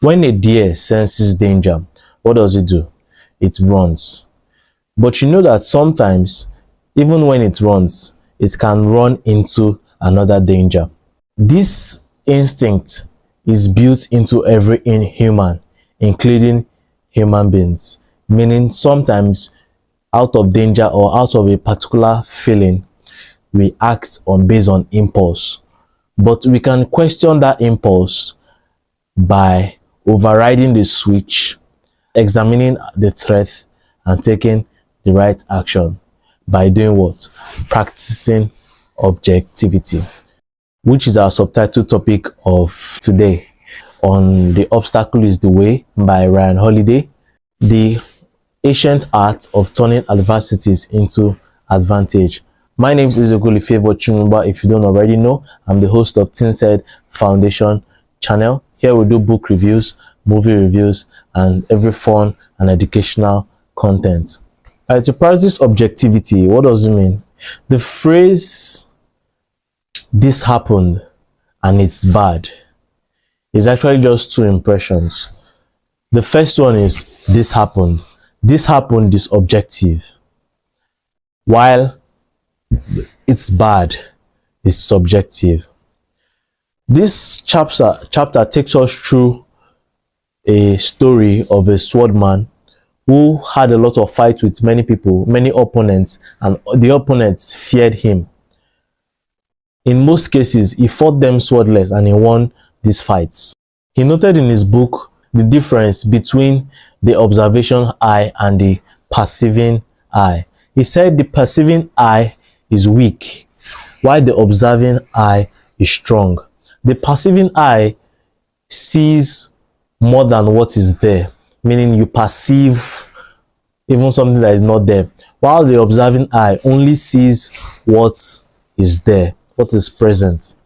When a deer senses danger, what does it do? It runs. But you know that sometimes, even when it runs, it can run into another danger. This instinct is built into every human, including human beings, meaning sometimes out of danger or out of a particular feeling, we act based on impulse. But we can question that impulse by overriding the switch, examining the threat, and taking the right action. By doing what? Practicing objectivity, which is our subtitle topic of today on The Obstacle is the Way by Ryan Holiday, the ancient art of turning adversities into advantage. My name is Ifevo Chimumba. If you don't already know, I'm the host of Tinsaid Foundation channel. Here we do book reviews, movie reviews, and every fun and educational content. To practice objectivity, what does it mean? The phrase "this happened and it's bad" is actually just two impressions. The first one is "this happened." This happened is objective, while "it's bad" is subjective. This chapter takes us through a story of a swordman who had a lot of fights with many people, many opponents, and the opponents feared him. In most cases, he fought them swordless and he won these fights. He noted in his book the difference between the observation eye and the perceiving eye. He said the perceiving eye is weak, while the observing eye is strong. The perceiving eye sees more than what is there, meaning you perceive even something that is not there, while the observing eye only sees what is there, what is present.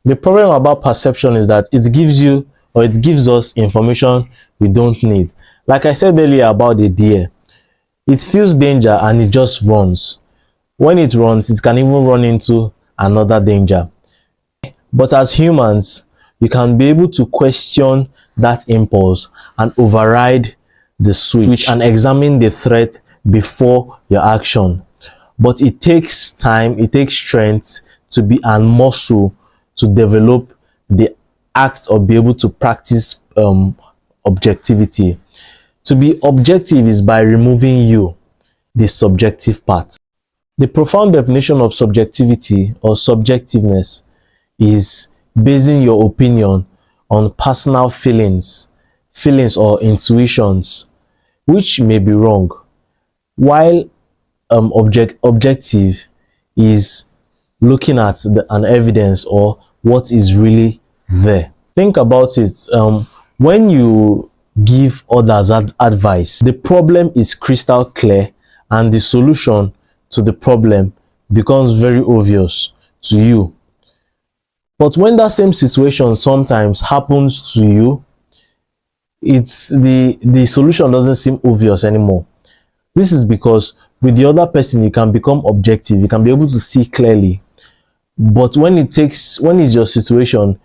The problem about perception is that it gives us information we don't need. Like I said earlier about the deer, it feels danger and it just runs. When it runs, it can even run into another danger. But as humans, you can be able to question that impulse and override the switch and examine the threat before your action. But it takes time, it takes strength to be and muscle to develop the act of be able to practice objectivity. To be objective is by removing the subjective part. The profound definition of subjectivity or subjectiveness is basing your opinion on personal feelings or intuitions, which may be wrong, while objective is looking at an evidence or what is really there. Think about it. When you give others advice, the problem is crystal clear and the solution to the problem becomes very obvious to you. But when that same situation sometimes happens to you, it's the solution doesn't seem obvious anymore. This is because with the other person you can become objective, you can be able to see clearly. But when it's your situation,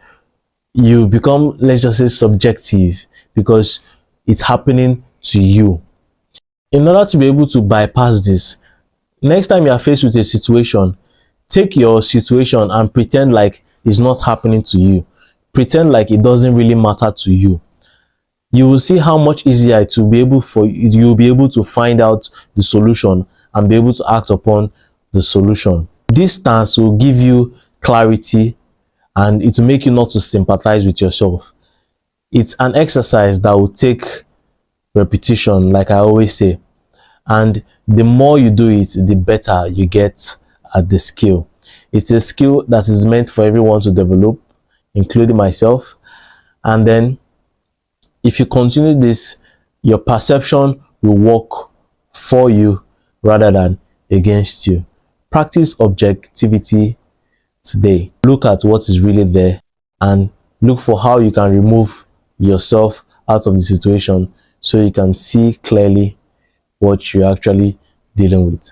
you become, let's just say, subjective because it's happening to you. In order to be able to bypass this, next time you are faced with a situation, take your situation and pretend like it's not happening to you. Pretend like it doesn't really matter to you. You will see how much easier it will be you'll be able to find out the solution and be able to act upon the solution. This stance will give you clarity and it will make you not to sympathize with yourself. It's an exercise that will take repetition, like I always say, and the more you do it, the better you get at the skill. It's a skill that is meant for everyone to develop, including myself. And then if you continue this, your perception will work for you rather than against you. Practice objectivity today. Look at what is really there and look for how you can remove yourself out of the situation so you can see clearly what you're actually dealing with.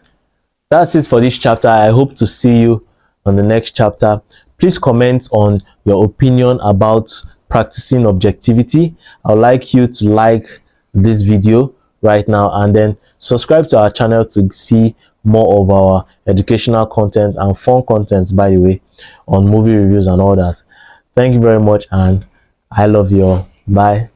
That's it for this chapter. I hope to see you on the next chapter. Please comment on your opinion about practicing objectivity, I would like you to like this video right now and then subscribe to our channel to see more of our educational content and fun content, by the way, on movie reviews and all that. Thank you very much, and I love you all. Bye.